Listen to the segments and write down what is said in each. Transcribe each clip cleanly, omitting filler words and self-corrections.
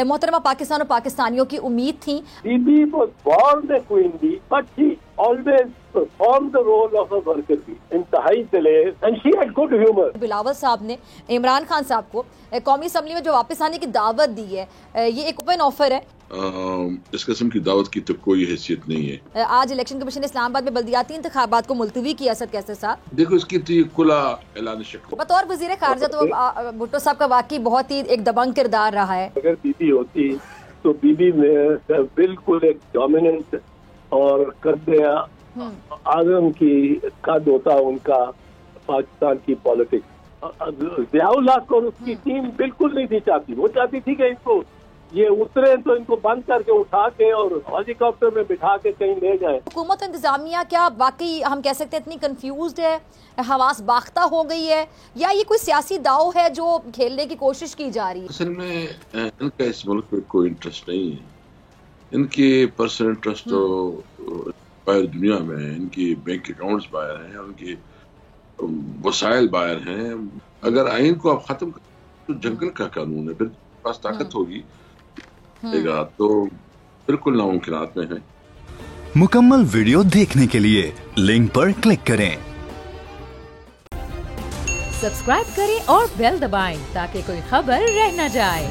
محترمہ پاکستان اور پاکستانیوں کی امید تھیں. Bibi was born a queen bee, but she always performed the role of a worker bee. انتہائی دلیر and she had good humor. Bilawal صاحب نے عمران خان صاحب کو قومی اسمبلی میں جو واپس آنے کی دعوت دی ہے, یہ ایک اوپن آفر ہے. اس قسم کی دعوت کی تو کوئی حیثیت نہیں ہے. آج الیکشن کمیشن نے اسلام آباد میں بلدیاتی انتخابات کو ملتوی کیا. اسد کیسر صاحب دیکھو اس کی تو یہ کھلا اعلان شکل. بطور وزیر خارجہ تو بھٹو صاحب کا واقعی بہت ہی ایک دبنگ کردار رہا ہے. اگر بی بی ہوتی تو بی بی میں بالکل ایک ڈومیننٹ اور قد اعظم کی قد ہوتا ان کا پاکستان کی پالیٹکس. ضیاء الحق کو اس کی ٹیم بالکل نہیں تھی چاہتی. وہ چاہتی تھی کہ ان کو یہ اترے تو ان کو بند کر کے اٹھا کے اور ہیلی کاپٹر میں بٹھا کے کہیں لے جائیں. حکومت انتظامیہ کیا واقعی ہم کہہ سکتے ہیں اتنی کنفیوزڈ ہے, حواس باختہ ہو گئی ہے, یا یہ کوئی سیاسی داؤ ہے جو کھیلنے کی کوشش کی جا رہی ہے؟ اصل میں ان کا اس ملک میں کوئی انٹرسٹ نہیں ہے. ان کے پرسنل انٹرسٹ تو باہر دنیا میں ہے. ان کی بینک اکاؤنٹس باہر ہیں, ان کے وسائل باہر ہیں. اگر آئین کو آپ ختم کریں تو جنگل کا قانون ہے, پھر پاس طاقت ہوگی تو بالکل ناممکنات میں ہے. مکمل ویڈیو دیکھنے کے لیے لنک پر کلک کریں, سبسکرائب کریں اور بیل دبائیں تاکہ کوئی خبر رہ نہ جائے.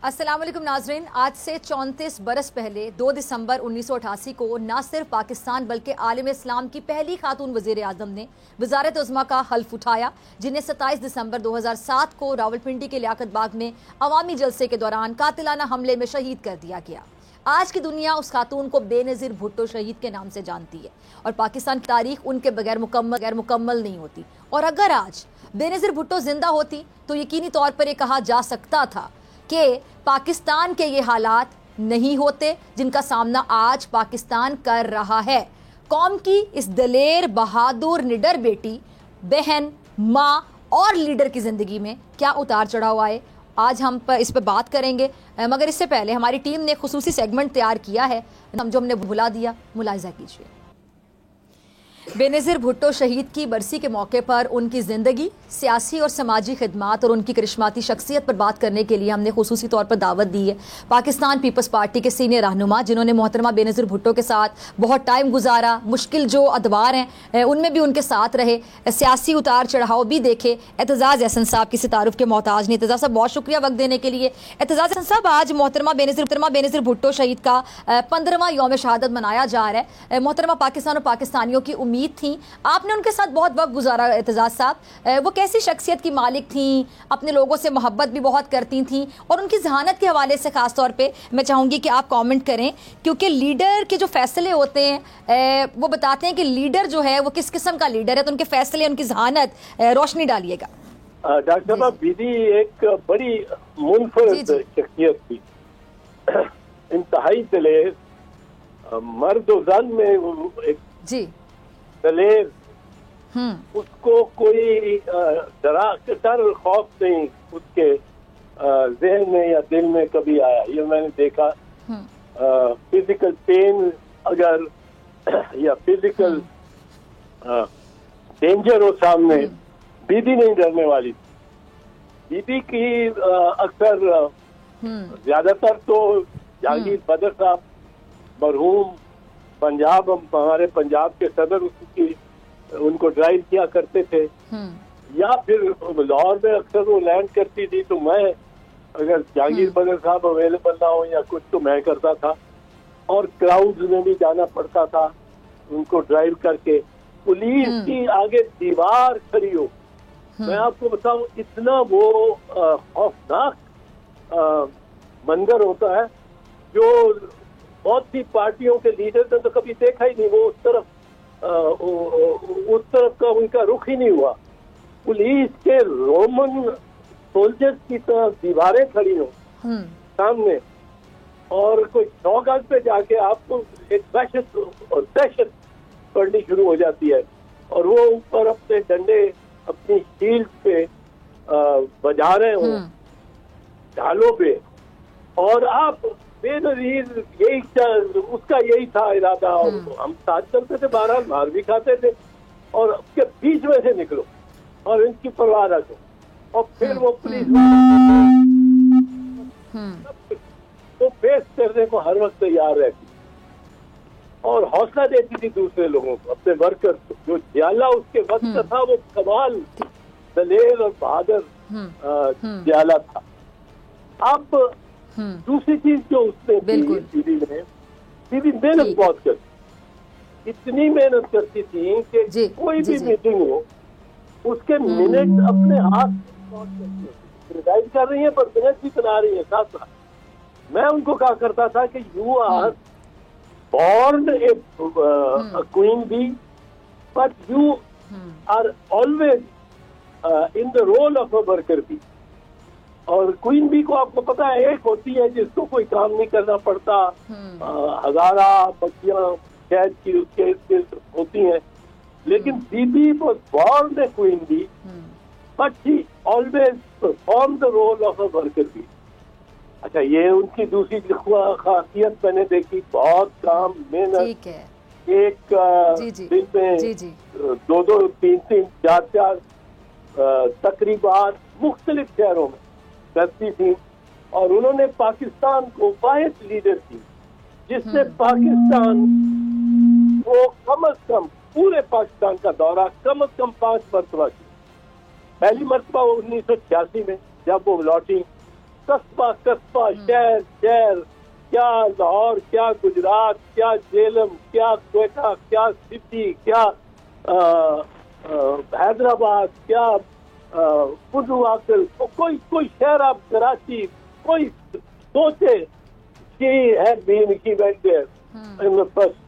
السلام علیکم ناظرین. آج سے 34 برس پہلے 2 دسمبر 1988 کو نہ صرف پاکستان بلکہ عالم اسلام کی پہلی خاتون وزیر اعظم نے وزارت عظمیٰ کا حلف اٹھایا, جنہیں 27 دسمبر 2007 کو راولپنڈی کے لیاقت باغ میں عوامی جلسے کے دوران قاتلانہ حملے میں شہید کر دیا گیا. آج کی دنیا اس خاتون کو بے نظیر بھٹو شہید کے نام سے جانتی ہے اور پاکستان کی تاریخ ان کے بغیر مکمل نہیں ہوتی. اور اگر آج بے نظیر بھٹو زندہ ہوتی تو یقینی طور پر یہ کہا جا سکتا تھا کہ پاکستان کے یہ حالات نہیں ہوتے جن کا سامنا آج پاکستان کر رہا ہے. قوم کی اس دلیر بہادر نڈر بیٹی, بہن, ماں اور لیڈر کی زندگی میں کیا اتار چڑھاؤ آئے, آج ہم اس پہ بات کریں گے. مگر اس سے پہلے ہماری ٹیم نے خصوصی سیگمنٹ تیار کیا ہے جو ہم نے بھلا دیا, ملاحظہ کیجیے. بے نظیر بھٹو شہید کی برسی کے موقع پر ان کی زندگی, سیاسی اور سماجی خدمات اور ان کی کرشماتی شخصیت پر بات کرنے کے لیے ہم نے خصوصی طور پر دعوت دی ہے پاکستان پیپلز پارٹی کے سینئر رہنما, جنہوں نے محترمہ بے نظیر بھٹو کے ساتھ بہت ٹائم گزارا, مشکل جو ادوار ہیں ان میں بھی ان کے ساتھ رہے, سیاسی اتار چڑھاؤ بھی دیکھے. اعتزاز احسن صاحب کسی تعارف کے محتاج نہیں. اعتزاز صاحب بہت شکریہ وقت دینے کے لیے. اعتزاز احسن صاحب, آج محترمہ بے نظیر بھٹو شہید کا 15واں یوم شہادت منایا جا رہا ہے. محترمہ پاکستان اور پاکستانیوں کی امید تھیں, آپ نے ان کے ساتھ بہت وقت گزارا. اعتزاز صاحب, وہ کیسی شخصیت کی مالک تھیں, اپنے لوگوں سے محبت بھی بہت کرتی تھیں, اور ان کی ذہانت کے حوالے سے خاص طور پہ میں چاہوں گی کہ آپ کامنٹ کریں, کیونکہ لیڈر کے جو فیصلے ہوتے ہیں وہ بتاتے ہیں کہ لیڈر جو ہے وہ کس قسم کا لیڈر ہے, تو ان کے فیصلے, ان کی ذہانت روشنی ڈالیے گا. ڈاکٹر صاحب, بیدی ایک بڑی منفرد شخصیت تھی, انتہائی دلیر, مرد و زن میں ایک دلیر. اس کو کوئی ڈر خوف نہیں اس کے ذہن میں یا دل میں کبھی آیا. یہ میں نے دیکھا. فزیکل پین اگر یا فزیکل ڈینجر ہو سامنے, بیدی نہیں ڈرنے والی. بیدی کی اکثر زیادہ تر تو جہانگیر بدر صاحب مرحوم پنجاب, ہمارے پنجاب کے صدر ان کو ڈرائیو کیا کرتے تھے, یا پھر لاہور میں اکثر وہ لینڈ کرتی تھی, تو میں اگر جہانگیر بدر صاحب اویلیبل نہ ہو یا کچھ تو میں کرتا تھا, اور کراؤڈز میں بھی جانا پڑتا تھا ان کو ڈرائیو کر کے. پولیس کی آگے دیوار کھڑی ہو, میں آپ کو بتاؤں اتنا وہ خوفناک منظر ہوتا ہے جو بہت سی پارٹیوں کے لیڈر نے تو کبھی دیکھا ہی نہیں. وہ اس طرف کا ان کا رخ ہی نہیں ہوا. پولیس کے رومن سولجرز کی طرح دیواریں کھڑی ہوں سامنے, اور کوئی 100 گز پہ جا کے آپ کو ایک دہشت اور دہشت پڑنی شروع ہو جاتی ہے, اور وہ اوپر اپنے ڈنڈے اپنی شیلڈ پہ بجا رہے ہوں ڈھالوں پہ, اور آپ بے نظیر اس کا یہی تھا ارادہ, اور ہم ساتھ چلتے تھے, بہرحال مار بھی کھاتے تھے, اور اس کے بیچ میں سے نکلو اور ان کی پرواہ رکھو, اور پھر وہ پولیس تو فیس کرنے کو ہر وقت تیار رہتی اور حوصلہ دیتی تھی دوسرے لوگوں کو, اپنے ورکر کو. جو جیالہ اس کے وقت کا تھا وہ کمال دلیر اور بہادر جیالہ تھا. اب دوسری چیز جو اس نے ٹی وی محنت بہت کرتی, اتنی محنت کرتی تھی کہ کوئی بھی میٹنگ ہو اس کے منٹ اپنے ہاتھ ڈیزائن کر رہی ہیں پر منٹ بھی بنا رہی ہیں ساتھ ساتھ. میں ان کو کہا کرتا تھا کہ you are born a queen bee but you are always in the role of a worker bee. اور کوئن بی کو آپ کو پتا ہے ایک ہوتی ہے جس کو کوئی کام نہیں کرنا پڑتا, ہزارہ بچیاں شہد کی اس کے ہوتی ہیں, لیکن bee bee was born a queen bee but she always perform the role of a worker bee. اچھا, یہ ان کی دوسری خاصیت میں نے دیکھی, بہت کام محنت, ایک دن میں 2-2 3-3 4-4 تقریبات مختلف شہروں میں کرتی تھی, اور انہوں نے پاکستان کو واحد لیڈر تھی جس نے پاکستان کو کم از کم پورے پاکستان کا دورہ کم از کم 5 مرتبہ کیا. پہلی مرتبہ 1986 میں جب وہ لوٹی, قصبہ قصبہ شہر شہر, کیا لاہور, کیا گجرات, کیا جیلم, کیا کوئٹہ, کیا سٹی, کیا حیدرآباد, کیا پنڈو آکل, کوئی شہر, آپ کراچی, کوئی سوچے کہ ہیڈ بین کی وینٹ دیئر فرسٹ.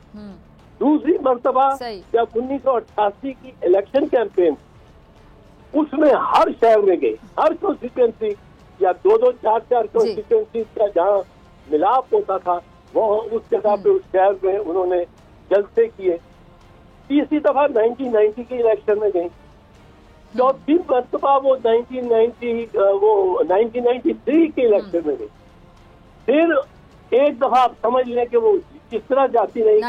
دوسری مرتبہ جب 1988 کی الیکشن کیمپین, اس میں ہر شہر میں گئی, ہر کانسٹیٹوئنسی یا 2-2 4-4 کانسٹیٹوئنسی کا جہاں ملاپ ہوتا تھا وہ اس جگہ پہ اس شہر میں انہوں نے جلسے کیے. تیسری دفعہ 1990 کی الیکشن میں گئی. چوتھی مرتبہ وہ 1993 کی الیکشن میں گئی. پھر ایک دفعہ آپ سمجھ لیں کہ وہ کس طرح جاتی رہی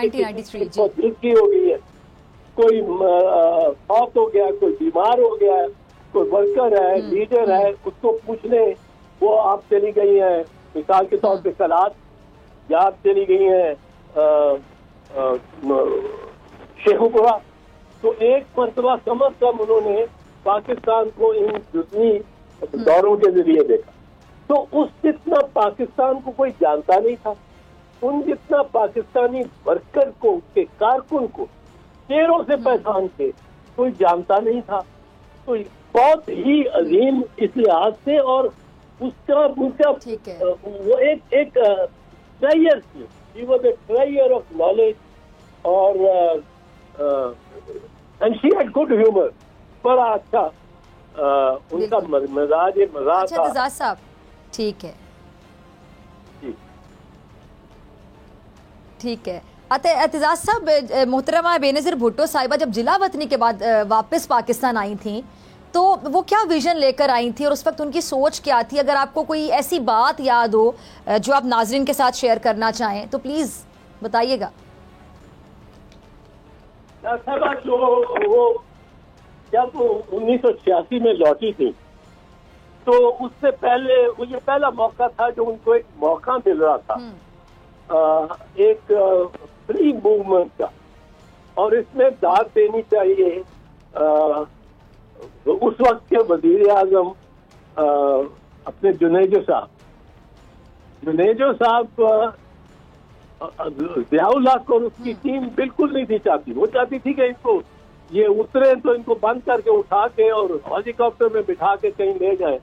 کی ہو گئی ہے, کوئی فوت ہو گیا, کوئی بیمار ہو گیا, کوئی ورکر ہے, لیڈر ہے, اس کو پوچھنے وہ آپ چلی گئی ہیں مثال کے طور پہ سلاد, یا آپ چلی گئی ہیں شیخو پورا. تو ایک مرتبہ کم از کم انہوں نے پاکستان کو ان جزوی دوروں کے ذریعے دیکھا. تو اس جتنا پاکستان کو کوئی جانتا نہیں تھا, ان جتنا پاکستانی ورکر کو, اس کے کارکن کو چہروں سے پہچان کے کوئی جانتا نہیں تھا. تو بہت ہی عظیم اس لحاظ سے, اور اس کا وہ ایک ٹرائر تھی, he was a trier of knowledge, اور and she had good humour, بڑا اچھا ان کا مزاج تھا. اعتزاز صاحب ٹھیک ہے, ٹھیک ہے. اعتزاز صاحب, محترمہ بے نظیر بھٹو صاحبہ جب جلا وطنی کے بعد واپس پاکستان آئی تھیں تو وہ کیا ویژن لے کر آئی تھی, اور اس وقت ان کی سوچ کیا تھی؟ اگر آپ کو کوئی ایسی بات یاد ہو جو آپ ناظرین کے ساتھ شیئر کرنا چاہیں تو پلیز بتائیے گا. وہ جب 1986 میں لوٹی تھی تو اس سے پہلے یہ پہلا موقع تھا جو ان کو ایک موقع مل رہا تھا ایک فری موومنٹ کا, اور اس میں داد دینی چاہیے اس وقت کے وزیر اعظم اپنے جنیجو صاحب ضیاء اللہ کو اس کی ٹیم بالکل نہیں تھی چاہتی. وہ چاہتی تھی کہ ان کو یہ اترے تو ان کو بند کر کے اٹھا کے اور ہیلی کاپٹر میں بٹھا کے کہیں لے جائیں,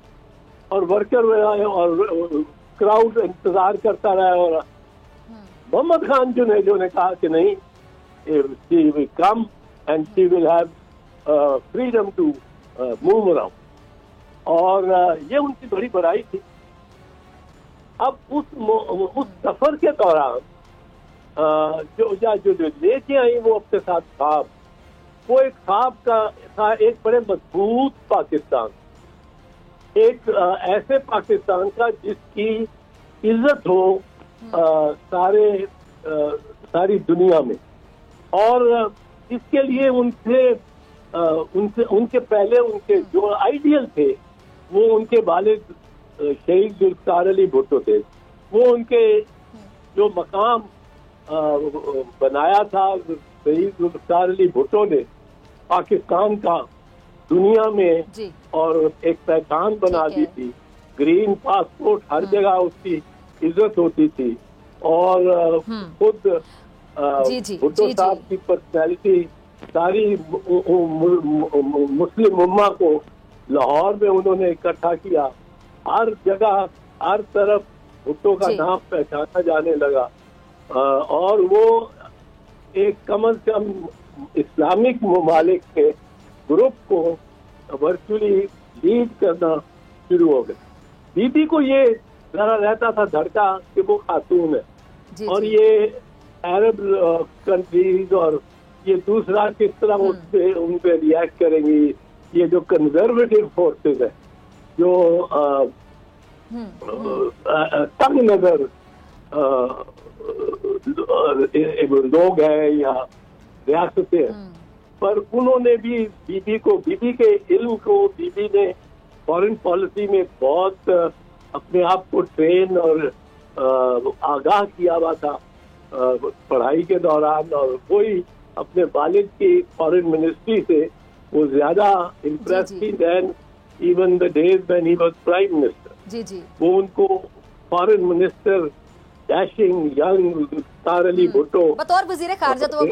اور ورکر اور کراؤڈ انتظار کرتا رہا. اور محمد خان جنیجو نے کہا کہ نہیں, she will come and she will have freedom to move around, اور یہ ان کی بڑی بڑائی تھی. اب اس سفر کے دوران جو لے کے آئی وہ اپنے ساتھ خواب, وہ ایک خواب کا تھا ایک بڑے مضبوط پاکستان, ایک ایسے پاکستان کا جس کی عزت ہو ساری دنیا میں. اور اس کے لیے ان کے پہلے ان کے جو آئیڈیل تھے وہ ان کے والد شہید ذوالفقار علی بھٹو تھے. وہ ان کے جو مقام بنایا تھا شہید ذوالفقار علی بھٹو نے پاکستان کا دنیا میں اور ایک پہچان بنا دی تھی. گرین پاسپورٹ ہر جگہ اس کی عزت ہوتی تھی. اور خود بھٹو صاحب کی پرسنالٹی ساری مسلم امہ کو لاہور میں انہوں نے اکٹھا کیا. ہر جگہ ہر طرف بھٹو کا نام پہچانا جانے لگا. اور وہ ایک کم از کم اسلامک ممالک کے گروپ کو ورچولی لیڈ کرنا شروع ہو گئے. بی بی کو یہ ذرا رہتا تھا دھڑکا کہ وہ خاتون ہے اور یہ عرب کنٹریز اور یہ دوسرا کس طرح ان پہ ریئیکٹ کریں گی. یہ جو کنزرویٹو فورسز ہیں جو تنگ نظر لوگ ہیں یا ریاستیں پر انہوں نے بھی بی بی کے علم کو بی بی نے فارن پالیسی میں بہت اپنے آپ کو ٹرین اور آگاہ کیا ہوا تھا پڑھائی کے دوران. اور وہی اپنے والد کی فارن منسٹری سے وہ زیادہ امپریس تھی then even the days when he was prime minister. وہ ان کو foreign minister dashing young Zulfiqar Ali Bhutto بطور وزیر خارجہ تو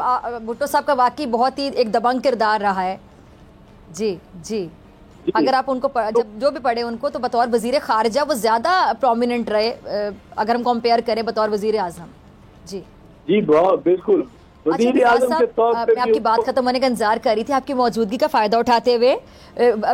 بھٹو صاحب کا واقعی بہت ہی ایک دبنگ کردار رہا ہے. جی اگر آپ ان کو جو بھی پڑھے ان کو تو بطور وزیر خارجہ وہ زیادہ پرومیننٹ رہے اگر ہم کمپیئر کریں بطور وزیر اعظم. جی بالکل. وزیر اعظم کے طور پہ میں آپ کی بات ختم ہونے کا انتظار کر رہی تھی آپ کی موجودگی کا فائدہ اٹھاتے ہوئے.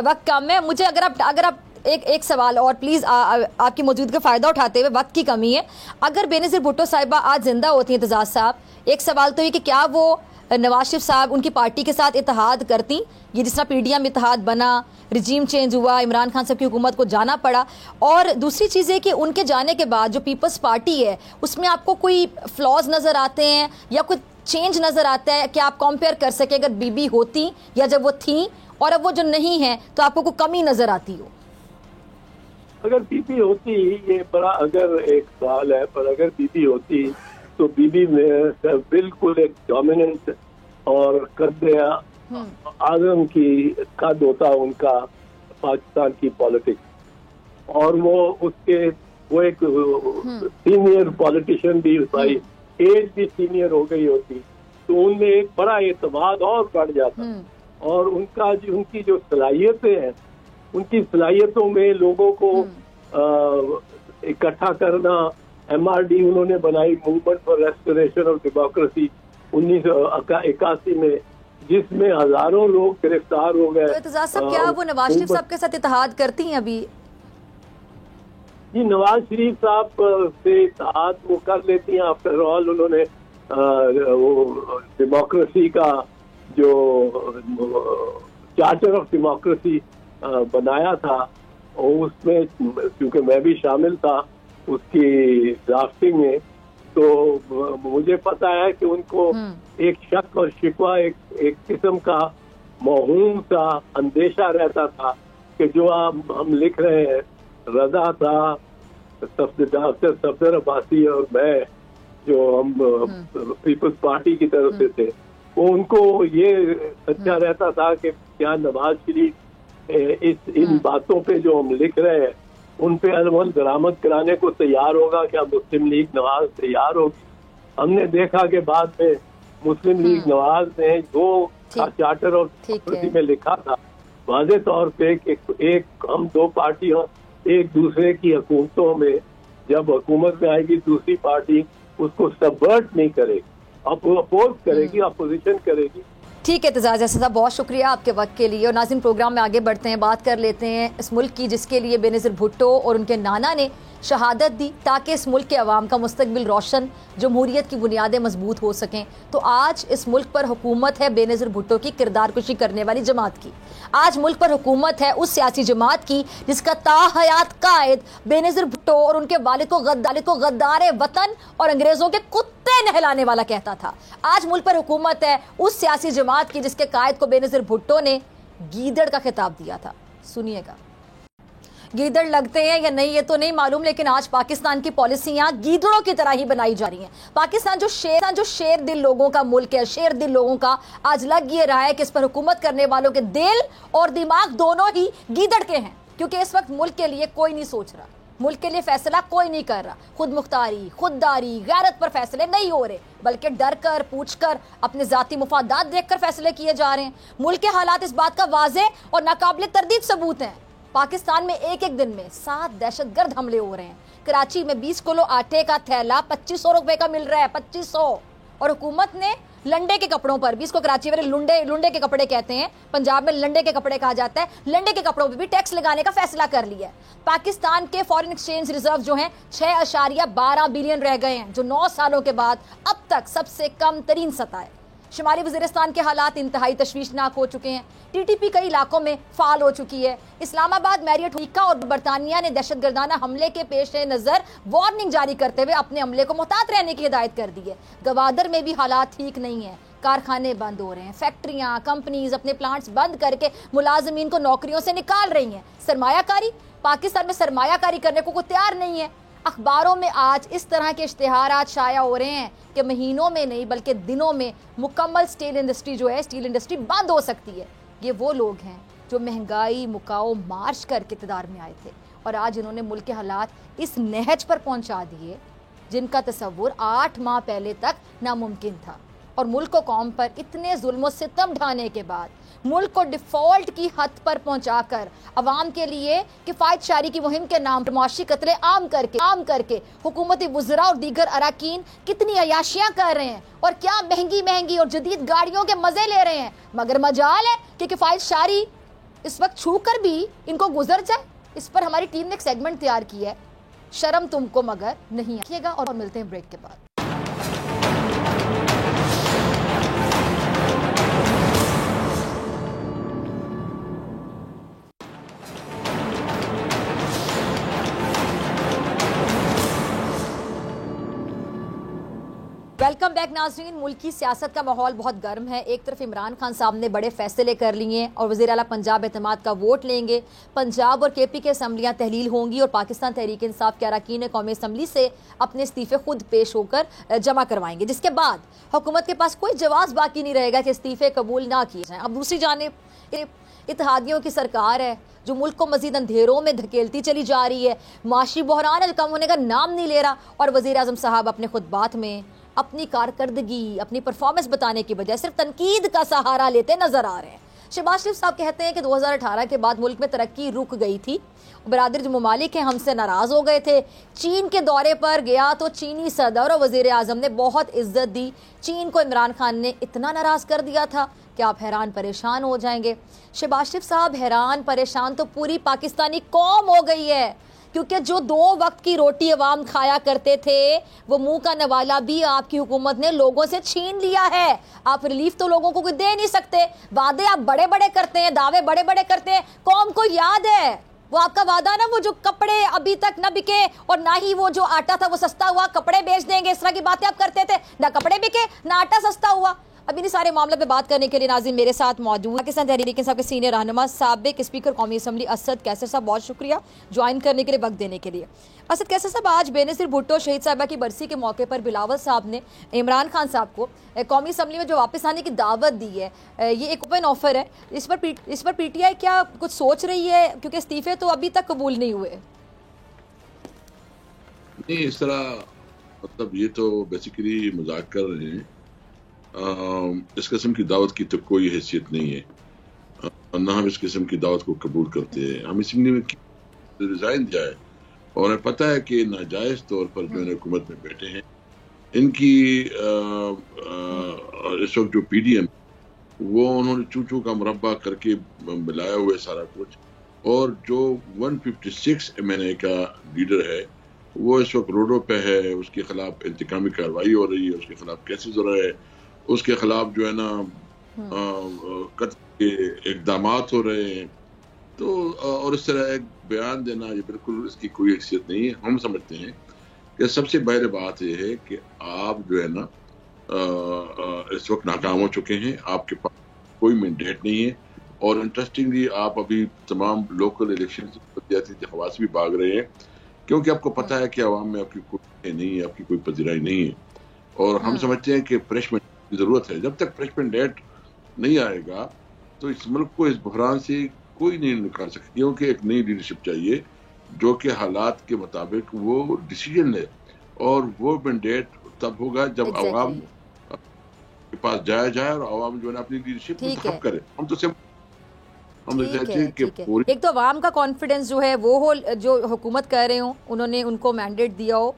وقت کم ہے مجھے اگر آپ ایک سوال اور پلیز آپ کی موجودگی کا فائدہ اٹھاتے ہوئے وقت کی کمی ہے. اگر بینظیر بھٹو صاحبہ آج زندہ ہوتی ہیں اعتزاز صاحب ایک سوال تو یہ کہ کیا وہ نواز شریف صاحب ان کی پارٹی کے ساتھ اتحاد کرتی یہ جس طرح پی ڈی ایم اتحاد بنا رجیم چینج ہوا عمران خان صاحب کی حکومت کو جانا پڑا. اور دوسری چیز ہے کہ ان کے جانے کے بعد جو پیپلز پارٹی ہے اس میں آپ کو کوئی فلاز نظر آتے ہیں یا کوئی چینج نظر آتا ہے کہ آپ کمپیئر کر سکیں اگر بی بی ہوتی یا جب وہ تھیں اور اب وہ جو نہیں ہیں تو آپ کو کوئی کمی نظر آتی ہو؟ اگر بی بی ہوتی یہ بڑا اگر ایک سوال ہے پر اگر بی بی ہوتی تو بی بی میں بالکل ایک ڈومیننٹ اور قد اعظم کی قد ہوتا ان کا پاکستان کی پالیٹکس. اور وہ ایک سینئر پالیٹیشین بھی بھائی ایج بھی سینئر ہو گئی ہوتی تو ان میں ایک بڑا اعتماد اور بڑھ جاتا. اور ان کی جو صلاحیتیں ہیں ان کی صلاحیتوں میں لوگوں کو اکٹھا کرنا. ایم آر ڈی انہوں نے بنائی movement for restoration of democracy 1981 میں جس میں ہزاروں لوگ گرفتار ہو گئے. اعتزاز صاحب کیا وہ نواز شریف صاحب کے ساتھ اتحاد کرتی ہیں ابھی؟ جی نواز شریف صاحب سے اتحاد وہ کر لیتی ہیں. آفٹر آل انہوں نے وہ ڈیموکریسی کا جو چارٹر آف ڈیموکریسی بنایا تھا اور اس میں کیونکہ میں بھی شامل تھا اس کی ڈرافٹنگ میں تو مجھے پتا ہے کہ ان کو ایک شک اور شکوہ ایک قسم کا موہوم سا اندیشہ رہتا تھا کہ جو ہم لکھ رہے ہیں رضا تھا صفدر عباسی اور میں جو ہم پیپلز پارٹی کی طرف سے تھے وہ ان کو یہ سچا رہتا تھا کہ کیا نواز شریف ان باتوں پہ جو ہم لکھ رہے ہیں ان پہ عمل درآمد کرانے کو تیار ہوگا. کیا مسلم لیگ نواز تیار ہوگی؟ ہم نے دیکھا کہ بعد میں مسلم لیگ نواز نے جو چارٹر آف ڈیموکریسی میں لکھا تھا واضح طور پہ کہ ایک ہم دو پارٹیاں ایک دوسرے کی حکومتوں میں جب حکومت میں آئے گی دوسری پارٹی اس کو سبورٹ نہیں کرے گی اپوز کرے گی اپوزیشن کرے گی ٹھیک ہے اعتزاز احسن صاحب، بہت شکریہ آپ کے وقت کے لیے. اور ناظرین پروگرام میں آگے بڑھتے ہیں، بات کر لیتے ہیں اس ملک کی جس کے لیے بے نظیر بھٹو اور ان کے نانا نے شہادت دی تاکہ اس ملک کے عوام کا مستقبل روشن، جمہوریت کی بنیادیں مضبوط ہو سکیں. تو آج اس ملک پر حکومت ہے بے نظیر بھٹو کی کردار کشی کرنے والی جماعت کی. آج ملک پر حکومت ہے اس سیاسی جماعت کی جس کا تاحیات قائد بے نظیر بھٹو اور ان کے والد کو غدار وطن اور انگریزوں کے کتے نہلانے والا کہتا تھا. آج ملک پر حکومت ہے اس سیاسی جماعت کی جس کے قائد کو بے نظیر بھٹو نے گیدڑ کا خطاب دیا تھا. سنیے گا. گیدڑ لگتے ہیں یا نہیں یہ تو نہیں معلوم، لیکن آج پاکستان کی پالیسیاں گیدڑوں کی طرح ہی بنائی جا رہی ہیں. پاکستان جو شیر دل لوگوں کا ملک ہے، شیر دل لوگوں کا، آج لگ یہ رہا ہے کہ اس پر حکومت کرنے والوں کے دل اور دماغ دونوں ہی گیدڑ کے ہیں. کیونکہ اس وقت ملک کے لیے کوئی نہیں سوچ رہا، ملک کے لیے فیصلہ کوئی نہیں کر رہا. خود مختاری، خودداری، غیرت پر فیصلے نہیں ہو رہے، بلکہ ڈر کر، پوچھ کر، اپنے ذاتی مفادات دیکھ کر فیصلے کیے جا رہے ہیں. ملک کے حالات اس بات کا واضح اور ناقابل تردید ثبوت ہیں. پاکستان میں ایک دن میں 7 دہشت گرد حملے ہو رہے ہیں. کراچی میں 20 کلو آٹے کا تھیلا 2500 روپے کا مل رہا ہے، 2500. اور حکومت نے لنڈے کے کپڑوں پر بھی، اس کو کراچی میں لنڈے کے کپڑے کہتے ہیں، پنجاب میں لنڈے کے کپڑے کہا جاتا ہے، لنڈے کے کپڑوں پہ بھی ٹیکس لگانے کا فیصلہ کر لیا ہے. پاکستان کے فارن ایکسچینج ریزرو جو ہیں 6.12 بلین رہ گئے ہیں، جو 9 سالوں کے بعد اب تک سب سے کم ترین سطح ہے. شمالی وزیرستان کے حالات انتہائی تشویشناک ہو چکے ہیں. ٹی ٹی پی کئی علاقوں میں فعال ہو چکی ہے. اسلام آباد، میریٹ، امریکہ اور برطانیہ نے دہشت گردانہ حملے کے پیش نظر وارننگ جاری کرتے ہوئے اپنے عملے کو محتاط رہنے کی ہدایت کر دی ہے. گوادر میں بھی حالات ٹھیک نہیں ہیں. کارخانے بند ہو رہے ہیں، فیکٹریاں، کمپنیز اپنے پلانٹس بند کر کے ملازمین کو نوکریوں سے نکال رہی ہیں. سرمایہ کاری، پاکستان میں سرمایہ کاری کرنے کو کوئی تیار نہیں ہے. اخباروں میں آج اس طرح کے اشتہارات شائع ہو رہے ہیں کہ مہینوں میں نہیں بلکہ دنوں میں مکمل اسٹیل انڈسٹری جو ہے، اسٹیل انڈسٹری بند ہو سکتی ہے. یہ وہ لوگ ہیں جو مہنگائی مکاؤ مارچ کر کے اقتدار میں آئے تھے، اور آج انہوں نے ملک کے حالات اس نہج پر پہنچا دیے جن کا تصور 8 ماہ پہلے تک ناممکن تھا. اور ملک و قوم پر اتنے ظلم و ستم ڈھانے کے بعد، ملک کو ڈیفالٹ کی حد پر پہنچا کر، عوام کے لیے کفایت شعاری کی مہم کے نام پر معاشی قتل عام کر کے حکومتی وزراء اور دیگر اراکین کتنی عیاشیاں کر رہے ہیں اور کیا مہنگی اور جدید گاڑیوں کے مزے لے رہے ہیں. مگر مجال ہے کہ کفایت شعاری اس وقت چھو کر بھی ان کو گزر جائے. اس پر ہماری ٹیم نے ایک سیگمنٹ تیار کی ہے، شرم تم کو مگر نہیں. آئیے گا اور ملتے ہیں بریک کے بعد. ویلکم بیک ناظرین. ملکی سیاست کا ماحول بہت گرم ہے. ایک طرف عمران خان صاحب نے بڑے فیصلے کر لیے ہیں اور وزیر اعلیٰ پنجاب اعتماد کا ووٹ لیں گے. پنجاب اور کے پی کے اسمبلیاں تحلیل ہوں گی اور پاکستان تحریک انصاف کے اراکین قومی اسمبلی سے اپنے استعفے خود پیش ہو کر جمع کروائیں گے، جس کے بعد حکومت کے پاس کوئی جواز باقی نہیں رہے گا کہ استعفے قبول نہ کیے جائیں. اب دوسری جانب اتحادیوں کی سرکار ہے جو ملک کو مزید اندھیروں میں دھکیلتی چلی جا رہی ہے. معاشی بحران ہے جو کم ہونے کا نام نہیں لے رہا، اور وزیر اعظم صاحب اپنے خطبات میں اپنی کارکردگی، اپنی پرفارمنس بتانے کی بجائے صرف تنقید کا سہارا لیتے نظر آ رہے ہیں. شہباز شریف صاحب کہتے ہیں کہ 2018 کے بعد ملک میں ترقی رک گئی تھی. برادر جو ممالک ہیں ہم سے ناراض ہو گئے تھے. چین کے دورے پر گیا تو چینی صدر اور وزیر اعظم نے بہت عزت دی. چین کو عمران خان نے اتنا ناراض کر دیا تھا کہ آپ حیران پریشان ہو جائیں گے. شہباز شریف صاحب حیران پریشان تو پوری پاکستانی قوم ہو گئی ہے، کیونکہ جو 2 وقت کی روٹی عوام کھایا کرتے تھے وہ منہ کا نوالا بھی آپ کی حکومت نے لوگوں سے چھین لیا ہے. آپ ریلیف تو لوگوں کو کوئی دے نہیں سکتے. وعدے آپ بڑے بڑے کرتے ہیں، دعوے بڑے بڑے کرتے ہیں. قوم کو یاد ہے وہ آپ کا وعدہ نا، وہ جو کپڑے ابھی تک نہ بکے اور نہ ہی وہ جو آٹا تھا وہ سستا ہوا، کپڑے بیچ دیں گے، اس طرح کی باتیں آپ کرتے تھے. نہ کپڑے بکے نہ آٹا سستا ہوا. اب انہیں سارے معاملے پہ بات کرنے کے لیے ناظرین میرے ساتھ موجود پاکستان تحریک انصاف کے سینئر رہنما سابق اسپیکر قومی اسمبلی اسد کیسر صاحب. بہت شکریہ جوائن کرنے کے لیے، وقت دینے کے لیے. اسد کیسر صاحب، آج بے نظیر بھٹو شہید صاحبہ کی برسی کے موقع پر بلاول صاحب نے عمران خان صاحب کو قومی اسمبلی میں جو واپس آنے کی دعوت دی ہے، یہ ایک اوپن آفر ہے. اس پر پی ٹی آئی کیا کچھ سوچ رہی ہے، کیونکہ استعفے تو ابھی تک قبول نہیں ہوئے؟ نہیں، اس طرح مطلب یہ تو بیسیکلی مذاق کر رہے ہیں. اس قسم کی دعوت کی تو کوئی حیثیت نہیں ہے، نہ ہم اس قسم کی دعوت کو قبول کرتے ہیں. ہم اسمبلی میں ریزائن دیا ہے اور ہمیں پتہ ہے کہ ناجائز طور پر جو حکومت میں بیٹھے ہیں ان کی اس وقت جو پی ڈی ایم وہ انہوں نے چو کا مربع کر کے ملایا ہوا ہے سارا کچھ. اور جو 156 MNA کا لیڈر ہے وہ اس وقت روڈوں پہ ہے, اس کے خلاف انتقامی کارروائی ہو رہی ہے, اس کے خلاف کیسز ہو رہے ہیں, اس کے خلاف جو ہے نا قتل کے اقدامات ہو رہے ہیں. تو اور اس طرح ایک بیان دینا یہ بالکل اس کی کوئی حیثیت نہیں ہے. ہم سمجھتے ہیں کہ سب سے پہلے بات یہ ہے کہ آپ جو ہے نا اس وقت ناکام ہو چکے ہیں, آپ کے پاس کوئی مینڈیٹ نہیں ہے. اور انٹرسٹنگلی آپ ابھی تمام لوکل الیکشن پنچایتی انتخابات بھی بھاگ رہے ہیں, کیونکہ آپ کو پتا ہے کہ عوام میں آپ کی کوئی نہیں ہے, آپ کی کوئی پذیرائی نہیں ہے. اور ہم سمجھتے ہیں کہ فریش مینڈیٹ کی ضرورت ہے. جب تک فریش مینڈیٹ نہیں آئے گا تو اس ملک کو اس بحران سے کوئی نہیں نکال سکتا, کیونکہ ایک نئی لیڈرشپ چاہیے جو کہ حالات کے مطابق وہ ڈیسیجن لے. اور وہ مینڈیٹ تب ہوگا جب عوام کے پاس جایا جائے اور عوام جو ہے نا اپنی لیڈرشپ منتخب کرے. ہم تو ایک تو عوام کا کانفیڈنس جو ہے وہ ہو, جو حکومت کر رہے ہوں انہوں نے ان کو مینڈیٹ دیا ہو,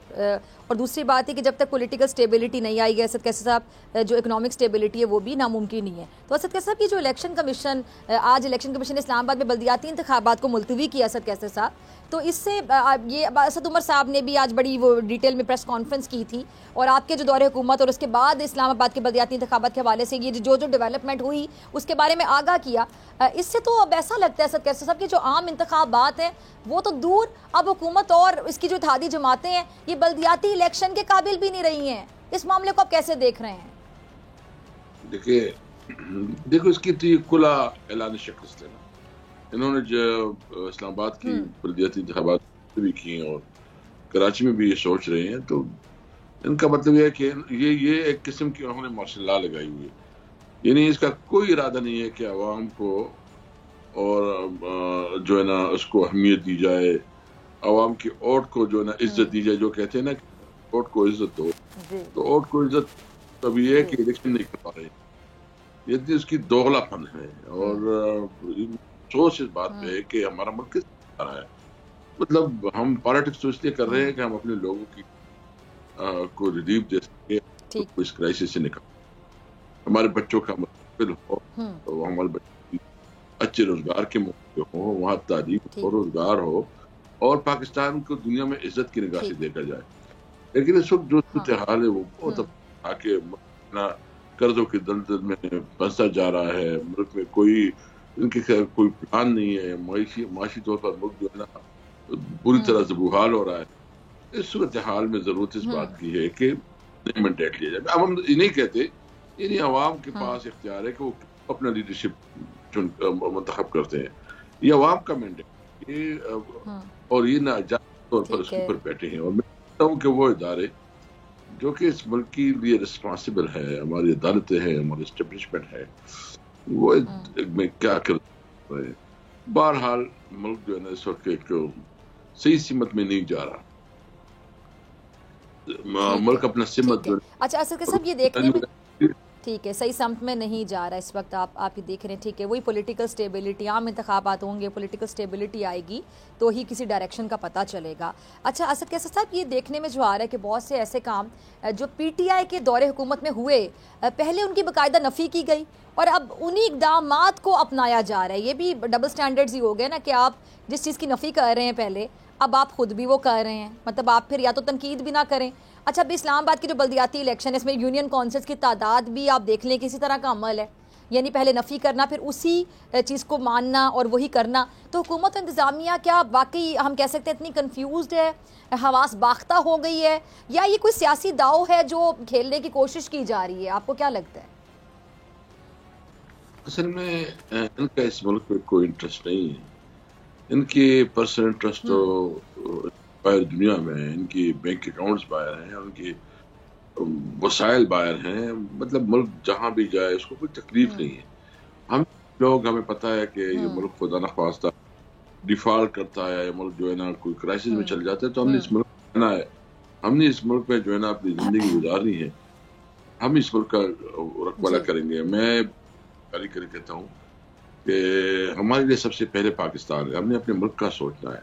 اور دوسری بات ہے کہ جب تک پولیٹیکل سٹیبلٹی نہیں آئی ہے اسد کیسر صاحب, جو اکنامک سٹیبلٹی ہے وہ بھی ناممکن ہی ہے. تو اسد کیسر صاحب کی جو الیکشن کمیشن آج الیکشن کمیشن اسلام آباد میں بلدیاتی انتخابات کو ملتوی کیا اسد کیسر صاحب, تو اس سے یہ اسد عمر صاحب نے بھی آج بڑی وہ ڈیٹیل میں پریس کانفرنس کی تھی, اور آپ کے جو دور حکومت اور اس کے بعد اسلام آباد کے بلدیاتی انتخابات کے حوالے سے یہ جو ڈیولپمنٹ ہوئی اس کے بارے میں آگاہ کیا. اس سے تو اب ایسا لگتا ہے اسد کیسر صاحب کہ جو عام انتخابات ہیں وہ تو دور, اب حکومت اور اس کی جو اتحادی جماعتیں ہیں یہ بلدیاتی الیکشن کے قابل بھی نہیں رہی ہیں. اس معاملے کو آپ کیسے دیکھ رہے ہیں؟ دیکھو اس کی تو یہ کھلا اعلان شکست ہے نا. انہوں نے جو اسلام آباد کی بلدیاتی انتخابات بھی کی ہیں اور کراچی میں بھی یہ سوچ رہے ہیں, تو ان کا مطلب یہ ہے کہ یہ ایک قسم کی انہوں نے مارشل لا لگائی ہوئی ہے. یعنی اس کا کوئی ارادہ نہیں ہے کہ عوام کو اور جو ہے نا اس کو اہمیت دی جائے, عوام کی ووٹ کو جو ہے نا عزت دی جائے. جو کہتے ہیں نا کہ ووٹ کو عزت دو, تو ووٹ کو عزت تب یہ ہے کہ الیکشن نہیں کر پا رہے. یہ اس کی دوغلا پن ہے. اور افسوس اس بات پہ ہے کہ ہمارا ملک کس طرح ہے. مطلب ہم پالیٹکس تو اس لیے کر رہے ہیں کہ ہم اپنے لوگوں کی کو ریلیف دے سکیں, اس کرائسس سے نکل, ہمارے بچوں کا مستقبل ہو, تو ہمارے بچوں اچھے روزگار کے موقع ہوں, وہاں تعلیم اور روزگار ہو, اور پاکستان کو دنیا میں عزت کی نگاہ سے دیکھا جائے. لیکن اس وقت جو صورتحال ہے وہ بہت کہ قرضوں کے دلدل میں پھنسا جا رہا ہے. ملک میں ان کے کوئی پلان نہیں ہے. معاشی طور پر ملک جو ہے نا پوری طرح زبوحال ہو رہا ہے. اس صورتحال میں ضرورت اس بات کی ہے کہ مینڈیٹ لیا جائے. اب ہم یہ نہیں کہتے, یعنی عوام کے پاس اختیار ہے کہ وہ اپنا لیڈرشپ منتخب کرتے ہیں. یہ عوام کا مینڈیٹ اور یہ ناجائز طور پر اس کے اوپر بیٹھے ہیں. اور میں کہتا ہوں کہ وہ ادارے جو کہ اس ملک کے لیے ریسپانسبل ہے, ہماری عدالتیں ہیں, ہماری اسٹیبلشمنٹ ہے, وہ میں کیا کر رہے ہیں. بہرحال ملک جو ہے نا اس وقت ایک صحیح سمت میں نہیں جا رہا. ملک اپنا سمت. اچھا اسد کے صاحب یہ دیکھنے میں ٹھیک ہے صحیح سمت میں نہیں جا رہا اس وقت, آپ یہ دیکھ رہے ہیں, ٹھیک ہے, وہی پولیٹیکل سٹیبلٹی, عام انتخابات ہوں گے, پولیٹیکل سٹیبلٹی آئے گی تو ہی کسی ڈائریکشن کا پتہ چلے گا. اچھا اسد کیسر صاحب یہ دیکھنے میں جو آ رہا ہے کہ بہت سے ایسے کام جو پی ٹی آئی کے دور حکومت میں ہوئے, پہلے ان کی باقاعدہ نفی کی گئی اور اب انہی اقدامات کو اپنایا جا رہا ہے. یہ بھی ڈبل سٹینڈرڈز ہی ہو گئے نا کہ آپ جس چیز کی نفی کر رہے ہیں پہلے, اب آپ خود بھی وہ کر رہے ہیں. مطلب آپ پھر یا تو تنقید بھی نہ کریں. اچھا ابھی اسلام آباد کی جو بلدیاتی الیکشن ہے اس میں یونین کونسلز کی تعداد بھی آپ دیکھ لیں کسی طرح کا عمل ہے, یعنی پہلے نفی کرنا پھر اسی چیز کو ماننا اور وہی کرنا. تو حکومت انتظامیہ کیا واقعی ہم کہہ سکتے ہیں اتنی کنفیوزڈ ہے, حواس باختہ ہو گئی ہے, یا یہ کوئی سیاسی داؤ ہے جو کھیلنے کی کوشش کی جا رہی ہے؟ آپ کو کیا لگتا ہے؟ اصل میں ان کا اس ملک میں کوئی انٹرسٹ نہیں ہے. ان کی پرسنل انٹرسٹ تو باہر دنیا میں ہیں, ان کی بینک اکاؤنٹس باہر ہیں, ان کی وسائل باہر ہیں. مطلب ملک جہاں بھی جائے اس کو کوئی تکلیف نہیں ہے. ہم لوگ ہمیں پتہ ہے کہ یہ ملک خدا نخواستہ ڈیفالٹ کرتا ہے, ملک جو ہے نا کوئی کرائسس میں چل جاتا ہے, تو ہم نے اس ملک میں رہنا ہے, ہم نے اس ملک میں جو ہے نا اپنی زندگی گزارنی ہے, ہم اس ملک کا رکھوالا کریں گے. میں کاری کر کہتا ہوں کہ ہمارے لیے سب سے پہلے پاکستان ہے. ہم نے اپنے ملک کا سوچنا ہے,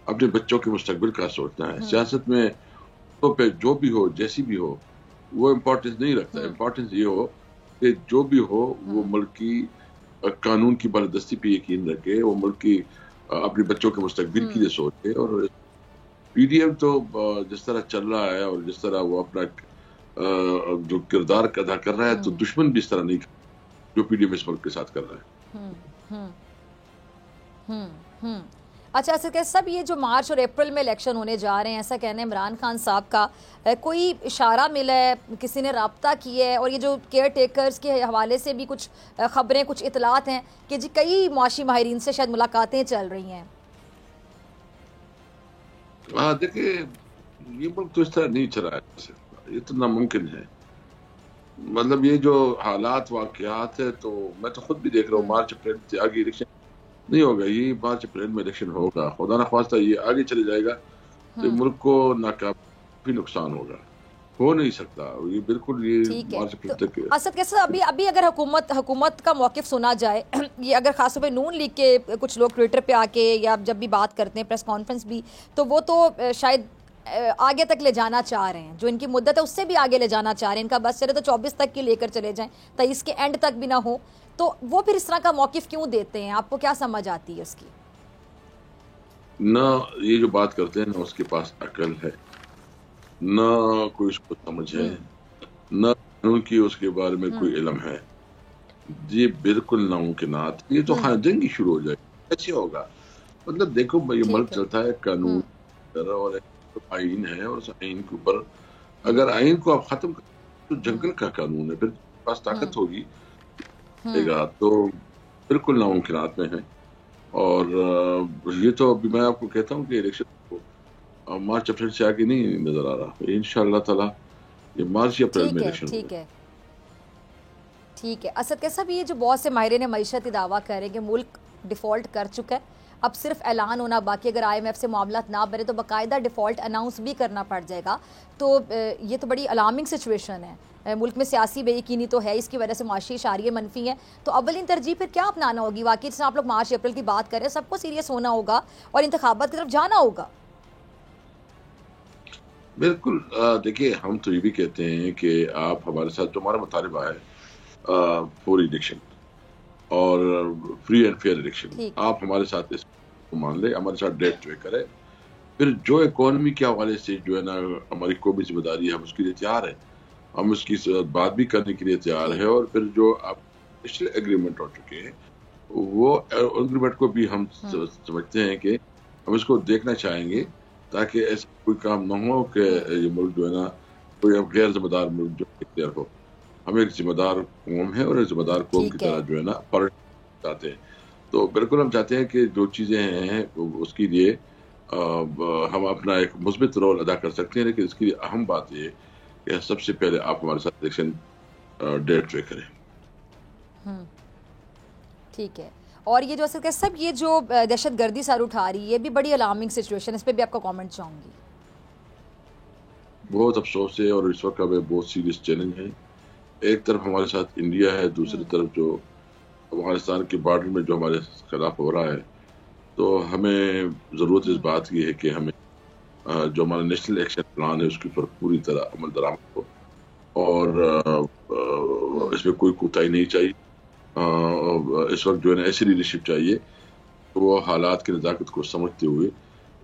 اپنے بچوں کے مستقبل کا سوچنا ہے. سیاست میں تو پہ جو بھی ہو جیسی بھی ہو وہ امپورٹنس نہیں رکھتا. امپورٹنس یہ ہو کہ جو بھی ہو وہ ملک کی قانون کی بالادستی پہ یقین رکھے, وہ ملک کی اپنے بچوں کے مستقبل کے لیے سوچے. اور پی ڈی ایم تو جس طرح چل رہا ہے اور جس طرح وہ اپنا جو کردار ادا کر رہا ہے, تو دشمن بھی اس طرح نہیں جو پی ڈی ایم اس ملک کے ساتھ کر رہا ہے. اچھا سر سب یہ جو مارچ اور اپریل میں الیکشن ہونے جا رہے ہیں, ایسا کہنا ہے عمران خان صاحب کا, کوئی اشارہ ملا ہے, کسی نے رابطہ کیا ہے؟ اور یہ جو کیئر ٹیکرز کے حوالے سے بھی کچھ خبریں, کچھ اطلاعات ہیں کہ جی کئی معاشی ماہرین سے شاید ملاقاتیں چل رہی ہیں. ہاں دیکھیں, یہ ملک تو اس طرح نہیں چلا ہے, یہ تو ناممکن ہے. مطلب یہ جو حالات واقعات ہے, تو میں تو خود بھی دیکھ رہا ہوں, مارچ اپریل سے آگے الیکشن نہیں ہوگا. یہ مارچ اپریل میں الیکشن ہوگا, خدا نخواستہ یہ آگے چلے جائے گا تو ملک کو ناکافی نقصان ہوگا. ہو نہیں سکتا یہ, بالکل یہ مارچ اپریل تک. اسد کیسے ابھی اگر حکومت کا موقف سنا جائے, یہ اگر خاص طور پہ نون لیگ کے کچھ لوگ ٹویٹر پہ آ کے یا جب بھی بات کرتے ہیں, پریس کانفرنس بھی, تو وہ تو شاید آگے تک لے جانا چاہ رہے ہیں, جو ان کی مدت ہے اس سے بھی آگے لے جانا چاہ رہے ہیں. ان کا بس چلے تو 24 تک کی لے کر چلے جائیں, 23 کے اینڈ تک بھی نہ ہو, تو وہ پھر اس طرح کا موقف کیوں دیتے ہیں؟ آپ کو کیا سمجھ آتی ہے اس کی؟ نہ یہ جو بات کرتے ہیں, نہ اس کے پاس عقل ہے, نہ کوئی اس کو سمجھ ہے, نہ قانون کی اس کے بارے میں کوئی علم ہے. یہ بالکل ناممکنات. یہ تو ہاں جنگ شروع ہو جائے, کیسے ہوگا؟ مطلب دیکھو یہ ملک چلتا ہے قانون اور آئین ہے, اور اس آئین کے اوپر اگر آئین کو آپ ختم کر تو جنگل کا قانون ہے, پھر پاس طاقت ہوگی گا, تو بالکل ناممکنات میں ہے. اور یہ تو ابھی میں آپ کو کہتا ہوں کہ الیکشن کو مارچ اپریل سے آگے نہیں نظر آ رہا. انشاءاللہ تعالی یہ مارچ اپریل میں الیکشن ہوگا. ٹھیک ہے. اسد کیسا بھی یہ جو بہت سے ماہرین معیشت دعویٰ کر رہے ہیں کہ ملک ڈیفالٹ کر چکا ہے, اب صرف اعلان ہونا باقی, اگر آئی ایم ایف سے معاملات نہ بنے تو باقاعدہ ڈیفالٹ اناؤنس بھی کرنا پڑ جائے گا, تو یہ تو بڑی الارمنگ سچویشن ہے. ملک میں سیاسی بے یقینی تو ہے, اس کی وجہ سے معاشی اشاریے منفی ہیں, تو اولین ترجیح پھر کیا اپنانا ہوگی؟ واقعی جس آپ لوگ مارچ اپریل کی بات کر رہے ہیں, سب کو سیریس ہونا ہوگا اور انتخابات کی طرف جانا ہوگا. بالکل. دیکھیے ہم تو یہ بھی کہتے ہیں کہ آپ ہمارے ساتھ, جو ہمارا مطالبہ ہے پوری الیکشن اور فری اینڈ فیئر الیکشن, آپ ہمارے ساتھ اس کو مان لیں, ہمارے ساتھ ڈیٹ جو کرے. پھر جو اکانومی کے حوالے سے جو ہے نا ہماری قومی ذمہ داری ہے, ہم اس کے لیے تیار ہیں, ہم اس کی بات بھی کرنے کے لیے تیار ہیں. اور پھر جو آپ نیشنل ایگریمنٹ ہو چکے ہیں, وہ ایگریمنٹ کو بھی ہم سمجھتے ہیں کہ ہم اس کو دیکھنا چاہیں گے, تاکہ ایسا کوئی کام نہ ہو کہ یہ ملک جو ہے نا کوئی غیر ذمہ دار ملک جو اختیار ہو. ہم ایک ذمہ دار قوم ہے, اور ایک ذمہ دار قوم کی طرح جو ہے نا پلٹ چاہتے ہیں. تو بالکل ہم چاہتے ہیں کہ جو چیزیں ہیں اس کے لیے ہم اپنا ایک مثبت رول ادا کر سکتے ہیں, لیکن اس کی اہم بات یہ کہ سب سے پہلے آپ ہمارے ساتھ الیکشن ڈیٹ طے کریں. ٹھیک ہے. اور یہ جو اصل سب یہ جو دہشت گردی سر اٹھا رہی ہے, یہ بھی بڑی الارمنگ سچویشن, اس پہ بھی آپ کا کامنٹ چاہوں گی. بہت افسوس ہے, اور اس وقت ہمیں بہت سیریس چیلنج ہے. ایک طرف ہمارے ساتھ انڈیا ہے, دوسری طرف جو افغانستان کے بارڈر میں جو ہمارے خلاف ہو رہا ہے. تو ہمیں ضرورت اس بات کی ہے کہ ہمیں جو ہمارا نیشنل ایکشن پلان ہے اس کے اوپر پوری طرح عمل درآمد ہو, اور اس میں کوئی کوتاہی نہیں چاہیے. اس وقت جو ہے نا ایسی لیڈرشپ چاہیے کہ وہ حالات کی نزاکت کو سمجھتے ہوئے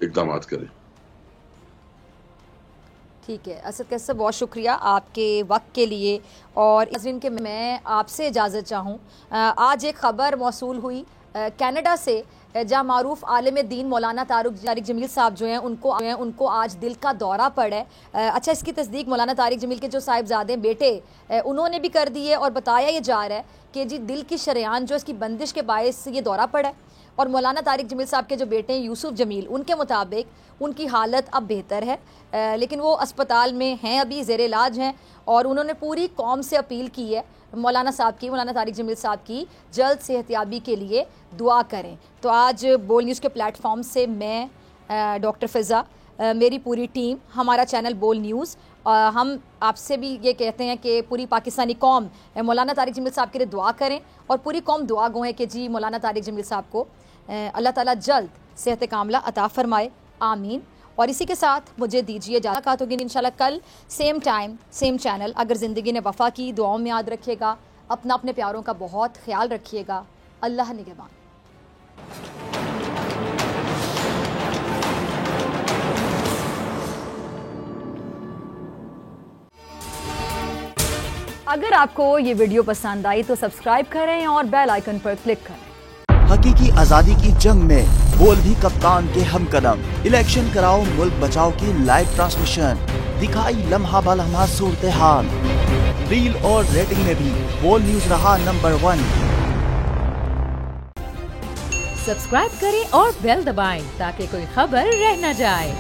اقدامات کریں. ٹھیک ہے. اسد کیسر بہت شکریہ آپ کے وقت کے لیے. اور ناظرین کہ میں آپ سے اجازت چاہوں, آج ایک خبر موصول ہوئی کینیڈا سے, جہاں معروف عالم دین مولانا طارق جمیل صاحب جو ہیں ان کو آج دل کا دورہ پڑا ہے. اچھا, اس کی تصدیق مولانا طارق جمیل کے جو صاحبزادے بیٹے انہوں نے بھی کر دی ہے, اور بتایا یہ جا رہا ہے کہ جی دل کی شریان جو اس کی بندش کے باعث یہ دورہ پڑا ہے. اور مولانا طارق جمیل صاحب کے جو بیٹے ہیں یوسف جمیل, ان کے مطابق ان کی حالت اب بہتر ہے, لیکن وہ اسپتال میں ہیں, ابھی زیر علاج ہیں. اور انہوں نے پوری قوم سے اپیل کی ہے مولانا طارق جمیل صاحب کی جلد صحتیابی کے لیے دعا کریں. تو آج بول نیوز کے پلیٹ فارم سے میں ڈاکٹر فضا, میری پوری ٹیم, ہمارا چینل بول نیوز, ہم آپ سے بھی یہ کہتے ہیں کہ پوری پاکستانی قوم مولانا طارق جمیل صاحب کے لیے دعا کریں, اور پوری قوم دعا گو ہے کہ جی مولانا طارق جمیل صاحب کو اللہ تعالیٰ جلد صحت کاملہ عطا فرمائے, آمین. اور اسی کے ساتھ مجھے دیجیے اجازت ہوگی انشاءاللہ کل سیم ٹائم سیم چینل. اگر زندگی نے وفا کی, دعاؤں میں یاد رکھیے گا. اپنا اپنے پیاروں کا بہت خیال رکھیے گا. اللہ نگہبان. اگر آپ کو یہ ویڈیو پسند آئی تو سبسکرائب کریں اور بیل آئیکن پر کلک کریں. حقیقی آزادی کی جنگ میں بول بھی کپتان کے ہم قدم. الیکشن کراؤ ملک بچاؤ کی لائیو ٹرانسمیشن دکھائی لمحہ بلمحہ صورتحال. ریل اور ریٹنگ میں بھی بول نیوز رہا نمبر 1. سبسکرائب کریں اور بیل دبائیں تاکہ کوئی خبر رہ نہ جائے.